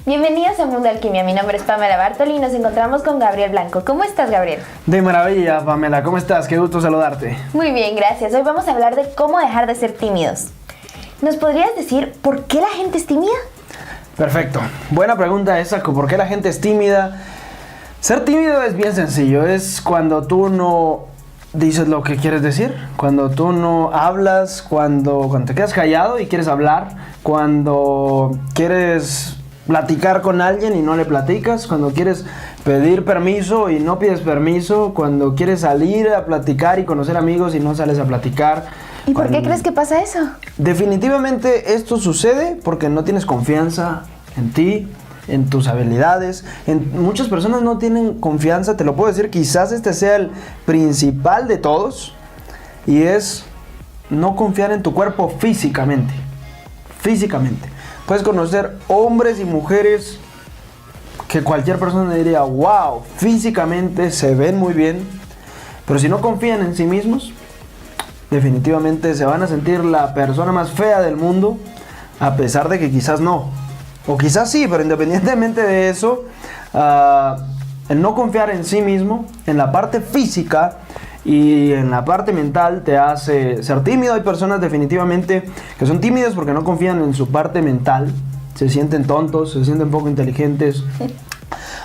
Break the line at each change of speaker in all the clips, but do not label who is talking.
Bienvenidos a Mundo Alquimia, mi nombre es Pamela Bartoli y nos encontramos con Gabriel Blanco. ¿Cómo estás, Gabriel?
De maravilla, Pamela, ¿cómo estás? Qué gusto saludarte.
Muy bien, gracias. Hoy vamos a hablar de cómo dejar de ser tímidos. ¿Nos podrías decir por qué la gente es tímida?
Perfecto, buena pregunta esa, ¿por qué la gente es tímida? Ser tímido es bien sencillo, es cuando tú no dices lo que quieres decir, cuando tú no hablas, cuando te quedas callado y quieres hablar, cuando quieres platicar con alguien y no le platicas, cuando quieres pedir permiso y no pides permiso, cuando quieres salir a platicar y conocer amigos y no sales a platicar.
¿Y por qué crees que pasa eso?
Definitivamente esto sucede porque no tienes confianza en ti, en tus habilidades. Muchas personas no tienen confianza, te lo puedo decir, quizás este sea el principal de todos, y es no confiar en tu cuerpo físicamente. Puedes conocer hombres y mujeres que cualquier persona diría, wow, físicamente se ven muy bien, pero si no confían en sí mismos, definitivamente se van a sentir la persona más fea del mundo, a pesar de que quizás no, o quizás sí, pero independientemente de eso, el no confiar en sí mismo, en la parte física y en la parte mental, te hace ser tímido. Hay personas definitivamente que son tímidas porque no confían en su parte mental, se sienten tontos, se sienten poco inteligentes.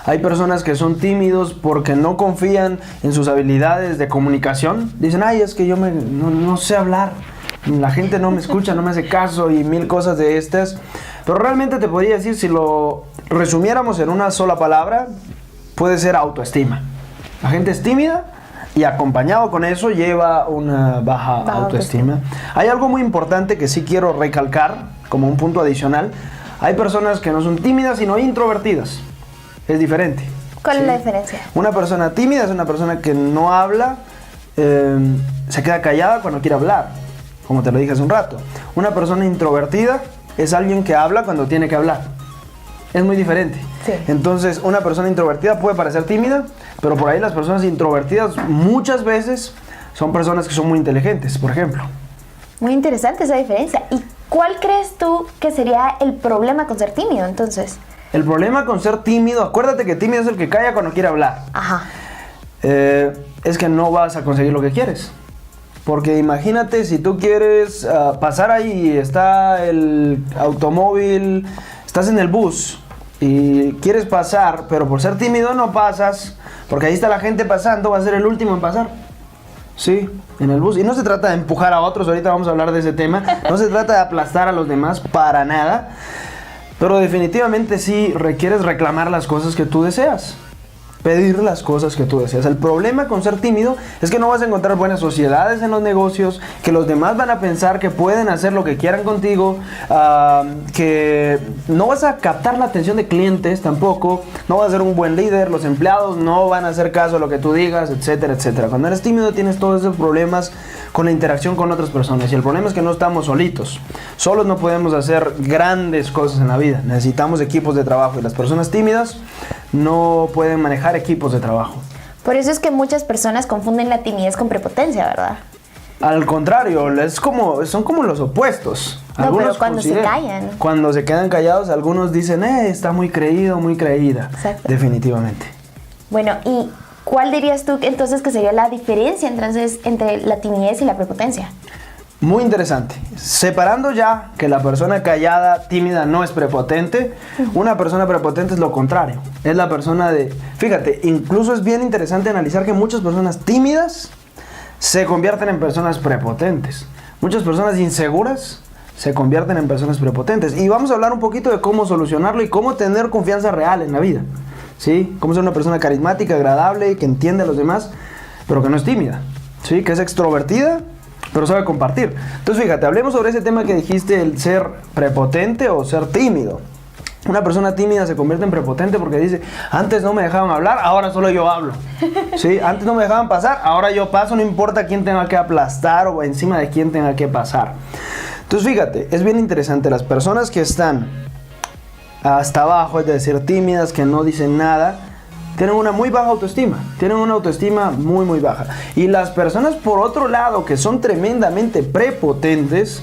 Hay personas que son tímidos porque no confían en sus habilidades de comunicación. Dicen, ay, es que yo no sé hablar, la gente no me escucha, no me hace caso y mil cosas de estas. Pero realmente te podría decir, si lo resumiéramos en una sola palabra, puede ser autoestima. La gente es tímida y acompañado con eso lleva una baja autoestima. Hay algo muy importante que sí quiero recalcar como un punto adicional. Hay personas que no son tímidas sino introvertidas. Es diferente.
¿Cuál es la diferencia?
Una persona tímida es una persona que no habla, se queda callada cuando quiere hablar, como te lo dije hace un rato. Una persona introvertida es alguien que habla cuando tiene que hablar. Es muy diferente.
Sí.
Entonces, una persona introvertida puede parecer tímida, pero por ahí las personas introvertidas muchas veces son personas que son muy inteligentes, por ejemplo.
Muy interesante esa diferencia. ¿Y cuál crees tú que sería el problema con ser tímido, entonces?
El problema con ser tímido, acuérdate que tímido es el que calla cuando quiere hablar.
Ajá.
Es que no vas a conseguir lo que quieres. Porque imagínate si tú quieres pasar ahí, está el automóvil, estás en el bus y quieres pasar, pero por ser tímido no pasas, porque ahí está la gente pasando, vas a ser el último en pasar. Sí, en el bus. Y no se trata de empujar a otros, ahorita vamos a hablar de ese tema, no se trata de aplastar a los demás, para nada. Pero definitivamente sí requieres reclamar las cosas que tú deseas. Pedir las cosas que tú deseas. El problema con ser tímido es que no vas a encontrar buenas sociedades en los negocios, que los demás van a pensar que pueden hacer lo que quieran contigo, que no vas a captar la atención de clientes tampoco, no vas a ser un buen líder, los empleados no van a hacer caso a lo que tú digas, etcétera, etcétera. Cuando eres tímido tienes todos esos problemas con la interacción con otras personas, y el problema es que no estamos solitos. Solos no podemos hacer grandes cosas en la vida, necesitamos equipos de trabajo, y las personas tímidas no pueden manejar equipos de trabajo.
Por eso es que muchas personas confunden la timidez con prepotencia, ¿verdad?
Al contrario, son como los opuestos.
No, pero cuando se callan.
Cuando se quedan callados, algunos dicen, está muy creído, muy creída.
Exacto.
Definitivamente.
Bueno, ¿y cuál dirías tú entonces que sería la diferencia entonces entre la timidez y la prepotencia?
Muy interesante. Separando ya que la persona callada, tímida, no es prepotente, una persona prepotente es lo contrario. Es la persona de... Fíjate, incluso es bien interesante analizar que muchas personas tímidas se convierten en personas prepotentes. Muchas personas inseguras se convierten en personas prepotentes. Y vamos a hablar un poquito de cómo solucionarlo y cómo tener confianza real en la vida. ¿Sí? Cómo ser una persona carismática, agradable, que entiende a los demás, pero que no es tímida. ¿Sí? Que es extrovertida, pero sabe compartir. Entonces fíjate, hablemos sobre ese tema que dijiste, el ser prepotente o ser tímido. Una persona tímida se convierte en prepotente porque dice, antes no me dejaban hablar, ahora solo yo hablo. ¿Sí? Antes no me dejaban pasar, ahora yo paso, no importa quién tenga que aplastar o encima de quién tenga que pasar. Entonces fíjate, es bien interesante, las personas que están hasta abajo, es decir, tímidas, que no dicen nada, tienen una muy baja autoestima, tienen una autoestima muy muy baja. Y las personas por otro lado que son tremendamente prepotentes,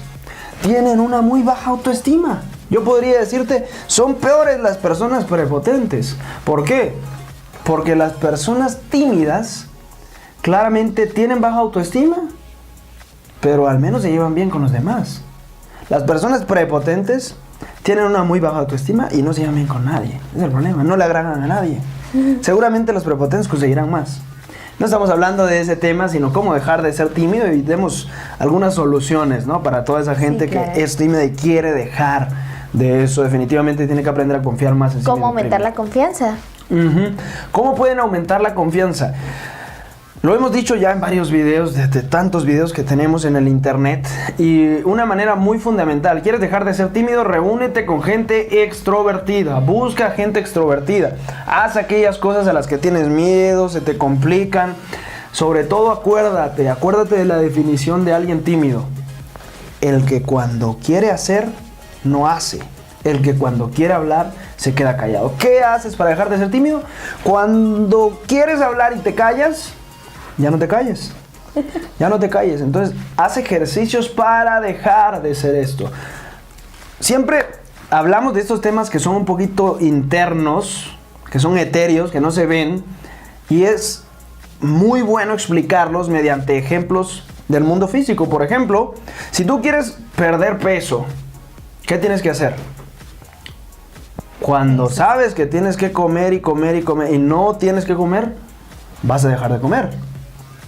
tienen una muy baja autoestima, Yo podría decirte, son peores las personas prepotentes. ¿Por qué? Porque las personas tímidas claramente tienen baja autoestima, pero al menos se llevan bien con los demás. Las personas prepotentes tienen una muy baja autoestima y no se llevan bien con nadie. Ese es el problema, no le agradan a nadie. Seguramente los prepotentes conseguirán más. No estamos hablando de ese tema, sino cómo dejar de ser tímido, y demos algunas soluciones, ¿no? Para toda esa gente que es tímida y quiere dejar de eso. Definitivamente tiene que aprender a confiar más en sí mismo.
¿Cómo aumentar la confianza?
¿Cómo pueden aumentar la confianza? Lo hemos dicho ya en varios videos, de tantos videos que tenemos en el internet, y una manera muy fundamental: ¿quieres dejar de ser tímido? Reúnete con gente extrovertida, busca gente extrovertida, haz aquellas cosas a las que tienes miedo, se te complican. Sobre todo acuérdate de la definición de alguien tímido: el que cuando quiere hacer, no hace. El que cuando quiere hablar, se queda callado. ¿Qué haces para dejar de ser tímido? Cuando quieres hablar y te callas, ya no te calles. Ya no te calles. Entonces, haz ejercicios para dejar de ser esto. Siempre hablamos de estos temas que son un poquito internos, que son etéreos, que no se ven, y es muy bueno explicarlos mediante ejemplos del mundo físico. Por ejemplo, si tú quieres perder peso, ¿qué tienes que hacer? Cuando sabes que tienes que comer y comer y comer y no tienes que comer, vas a dejar de comer.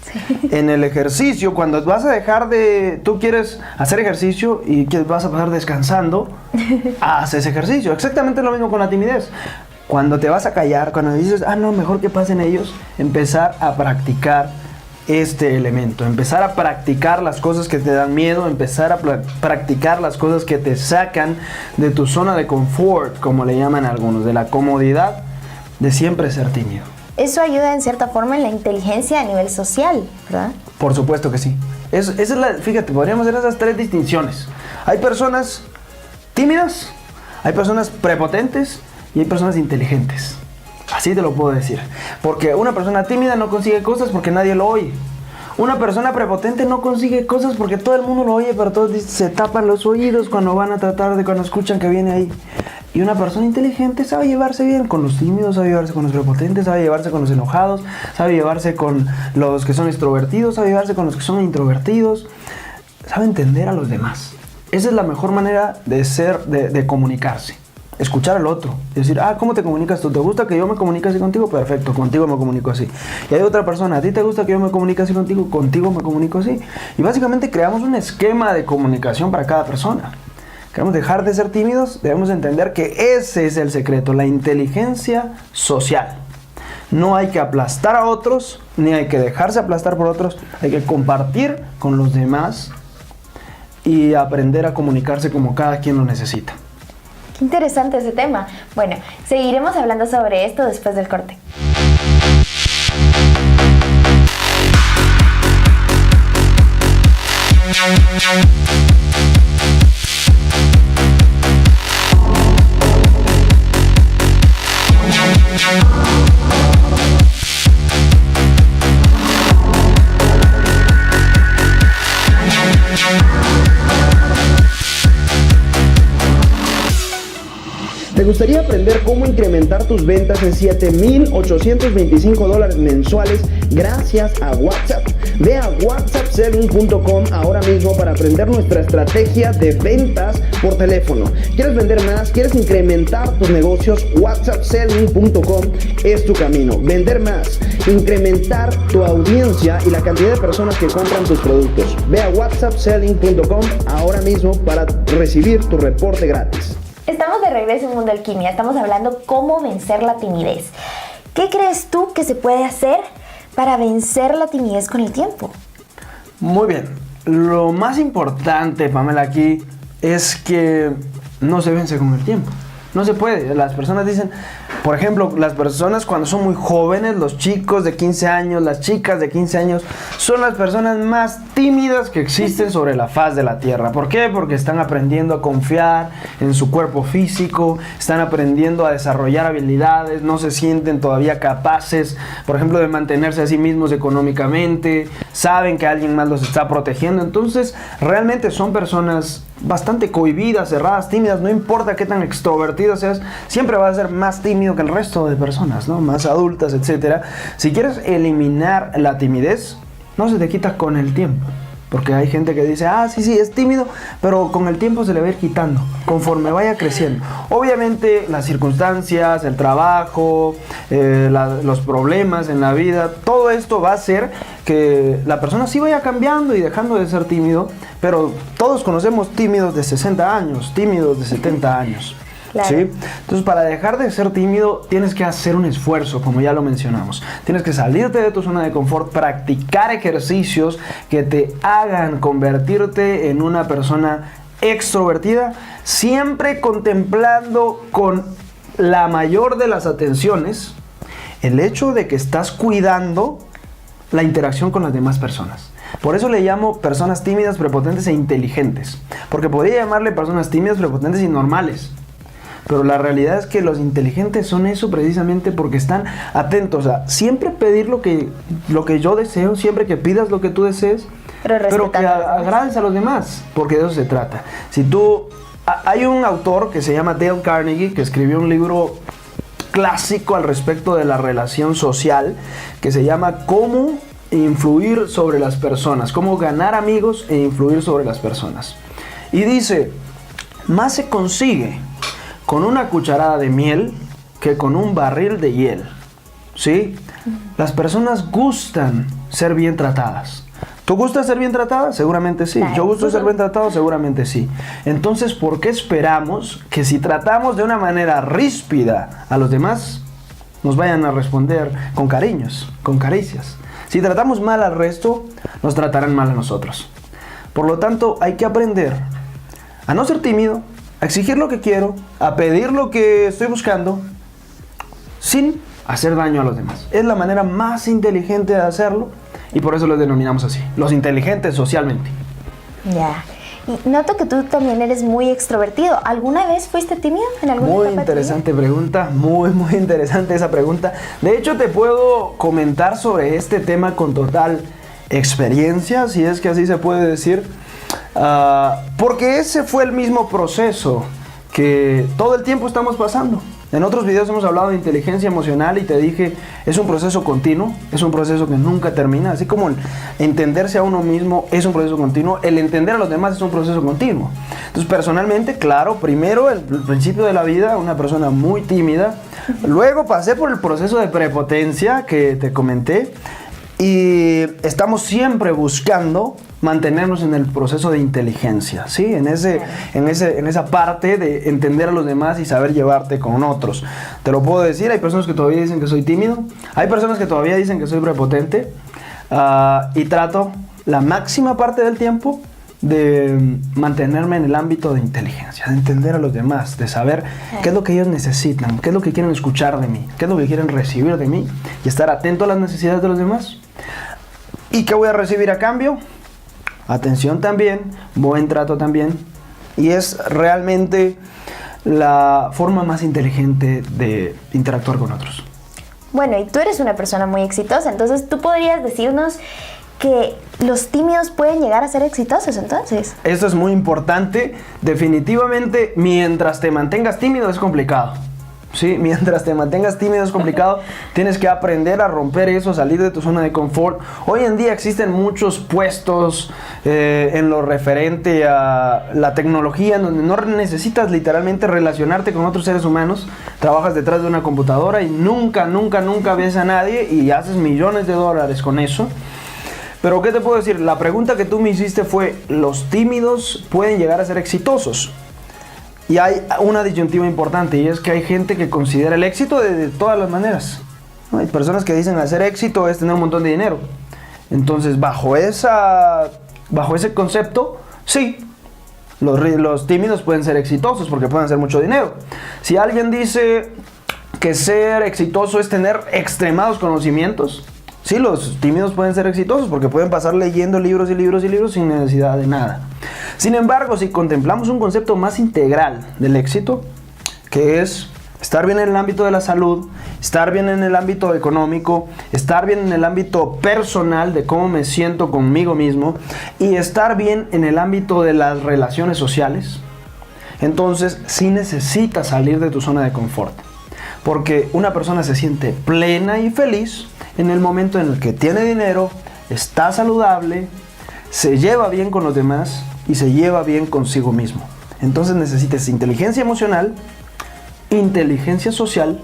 Sí. En el ejercicio, cuando vas a dejar de... Tú quieres hacer ejercicio y vas a pasar descansando, haces ejercicio. Exactamente lo mismo con la timidez. Cuando te vas a callar, cuando dices, no, mejor que pasen ellos, empezar a practicar este elemento, empezar a practicar las cosas que te dan miedo, empezar a practicar las cosas que te sacan de tu zona de confort, como le llaman algunos, de la comodidad de siempre ser tímido.
Eso ayuda en cierta forma en la inteligencia a nivel social, ¿verdad?
Por supuesto que sí. Fíjate, podríamos hacer esas tres distinciones. Hay personas tímidas, hay personas prepotentes y hay personas inteligentes. Así te lo puedo decir. Porque una persona tímida no consigue cosas porque nadie lo oye. Una persona prepotente no consigue cosas porque todo el mundo lo oye, pero todos se tapan los oídos cuando van a tratar cuando escuchan que viene ahí. Y una persona inteligente sabe llevarse bien con los tímidos, sabe llevarse con los prepotentes, sabe llevarse con los enojados, sabe llevarse con los que son extrovertidos, sabe llevarse con los que son introvertidos, sabe entender a los demás. Esa es la mejor manera de comunicarse. Escuchar al otro, decir, ¿cómo te comunicas tú? ¿Te gusta que yo me comunique así contigo? Perfecto, contigo me comunico así. Y hay otra persona, ¿a ti te gusta que yo me comunique así contigo? Contigo me comunico así. Y básicamente creamos un esquema de comunicación para cada persona. Queremos dejar de ser tímidos, debemos entender que ese es el secreto, la inteligencia social. No hay que aplastar a otros, ni hay que dejarse aplastar por otros, hay que compartir con los demás y aprender a comunicarse como cada quien lo necesita.
Qué interesante ese tema. Bueno, seguiremos hablando sobre esto después del corte.
¿Te gustaría aprender cómo incrementar tus ventas en $7,825 mensuales gracias a WhatsApp? Ve a whatsappselling.com ahora mismo para aprender nuestra estrategia de ventas por teléfono. ¿Quieres vender más? ¿Quieres incrementar tus negocios? whatsappselling.com es tu camino. Vender más, incrementar tu audiencia y la cantidad de personas que compran tus productos. Ve a whatsappselling.com ahora mismo para recibir tu reporte gratis.
Estamos de regreso en Mundo Alquimia. Estamos hablando cómo vencer la timidez. ¿Qué crees tú que se puede hacer para vencer la timidez con el tiempo?
Muy bien. Lo más importante, Pamela, aquí es que no se vence con el tiempo. No se puede. Las personas dicen, por ejemplo, las personas cuando son muy jóvenes, los chicos de 15 años, las chicas de 15 años, son las personas más tímidas que existen sobre la faz de la tierra. ¿Por qué? Porque están aprendiendo a confiar en su cuerpo físico, están aprendiendo a desarrollar habilidades, no se sienten todavía capaces, por ejemplo, de mantenerse a sí mismos económicamente, saben que alguien más los está protegiendo. Entonces, realmente son personas bastante cohibidas, cerradas, tímidas, no importa qué tan extrovertido seas, siempre vas a ser más tímido que el resto de personas, ¿no? Más adultas, etcétera. Si quieres eliminar la timidez, no se te quita con el tiempo. Porque hay gente que dice, sí, es tímido, pero con el tiempo se le va a ir quitando, conforme vaya creciendo. Obviamente las circunstancias, el trabajo, los problemas en la vida, todo esto va a hacer que la persona sí vaya cambiando y dejando de ser tímido, pero todos conocemos tímidos de 60 años, tímidos de 70 años.
Claro.
¿Sí? Entonces, para dejar de ser tímido, tienes que hacer un esfuerzo, como ya lo mencionamos. Tienes que salirte de tu zona de confort, practicar ejercicios que te hagan convertirte en una persona extrovertida, siempre contemplando con la mayor de las atenciones el hecho de que estás cuidando la interacción con las demás personas. Por eso le llamo personas tímidas, prepotentes e inteligentes. Porque podría llamarle personas tímidas, prepotentes y normales. Pero la realidad es que los inteligentes son eso precisamente porque están atentos a siempre pedir lo que yo deseo, siempre que pidas lo que tú desees, pero que agrades a los demás, porque de eso se trata. Hay un autor que se llama Dale Carnegie que escribió un libro clásico al respecto de la relación social que se llama Cómo influir sobre las personas, cómo ganar amigos e influir sobre las personas. Y dice, más se consigue con una cucharada de miel que con un barril de hiel. ¿Sí? Las personas gustan ser bien tratadas. ¿Tú gustas ser bien tratada? Seguramente sí. ¿Yo gusto ser bien tratado? Seguramente sí. Entonces, ¿por qué esperamos que si tratamos de una manera ríspida a los demás, nos vayan a responder con cariños, con caricias? Si tratamos mal al resto, nos tratarán mal a nosotros. Por lo tanto, hay que aprender a no ser tímido, a exigir lo que quiero, a pedir lo que estoy buscando, sin hacer daño a los demás. Es la manera más inteligente de hacerlo y por eso los denominamos así, los inteligentes socialmente.
Ya. Y noto que tú también eres muy extrovertido. ¿Alguna vez fuiste tímido en alguna etapa?
Muy interesante pregunta, muy interesante esa pregunta. De hecho, te puedo comentar sobre este tema con total experiencia, si es que así se puede decir. Porque ese fue el mismo proceso que todo el tiempo estamos pasando. En otros videos hemos hablado de inteligencia emocional y te dije, es un proceso continuo, es un proceso que nunca termina, así como el entenderse a uno mismo es un proceso continuo, el entender a los demás es un proceso continuo. Entonces, personalmente, claro, primero el principio de la vida, una persona muy tímida, luego pasé por el proceso de prepotencia que te comenté y estamos siempre buscando mantenernos en el proceso de inteligencia, ¿sí? En esa parte de entender a los demás y saber llevarte con otros. Te lo puedo decir, hay personas que todavía dicen que soy tímido, hay personas que todavía dicen que soy prepotente, y trato la máxima parte del tiempo de mantenerme en el ámbito de inteligencia, de entender a los demás, de saber qué es lo que ellos necesitan, qué es lo que quieren escuchar de mí, qué es lo que quieren recibir de mí y estar atento a las necesidades de los demás. ¿Y qué voy a recibir a cambio? Atención también, buen trato también, y es realmente la forma más inteligente de interactuar con otros.
Bueno, y tú eres una persona muy exitosa, entonces tú podrías decirnos que los tímidos pueden llegar a ser exitosos, entonces.
Eso es muy importante. Definitivamente, mientras te mantengas tímido es complicado. Sí, mientras te mantengas tímido es complicado, tienes que aprender a romper eso, salir de tu zona de confort. Hoy en día existen muchos puestos en lo referente a la tecnología, en donde no necesitas literalmente relacionarte con otros seres humanos. Trabajas detrás de una computadora y nunca ves a nadie y haces millones de dólares con eso. Pero ¿qué te puedo decir? La pregunta que tú me hiciste fue, ¿los tímidos pueden llegar a ser exitosos? Y hay una disyuntiva importante y es que hay gente que considera el éxito de todas las maneras. Hay personas que dicen hacer éxito es tener un montón de dinero. Entonces, bajo ese concepto, sí, los tímidos pueden ser exitosos porque pueden hacer mucho dinero. Si alguien dice que ser exitoso es tener extremados conocimientos, sí, los tímidos pueden ser exitosos porque pueden pasar leyendo libros y libros y libros sin necesidad de nada. Sin embargo, si contemplamos un concepto más integral del éxito, que es Estar bien en el ámbito de la salud, estar bien en el ámbito económico, estar bien en el ámbito personal de cómo me siento conmigo mismo y estar bien en el ámbito de las relaciones sociales. Entonces, sí necesitas salir de tu zona de confort. Porque una persona se siente plena y feliz en el momento en el que tiene dinero, está saludable, se lleva bien con los demás y se lleva bien consigo mismo. Entonces necesitas inteligencia emocional, inteligencia social,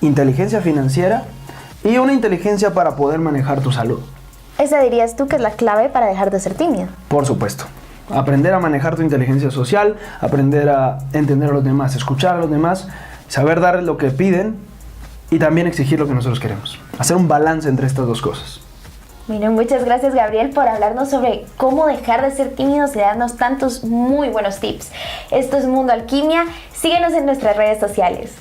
inteligencia financiera y una inteligencia para poder manejar tu salud.
¿Esa dirías tú que es la clave para dejar de ser tímido?
Por supuesto. Aprender a manejar tu inteligencia social, aprender a entender a los demás, escuchar a los demás, saber dar lo que piden y también exigir lo que nosotros queremos. Hacer un balance entre estas dos cosas.
Miren, muchas gracias, Gabriel, por hablarnos sobre cómo dejar de ser tímidos y darnos tantos muy buenos tips. Esto es Mundo Alquimia. Síguenos en nuestras redes sociales.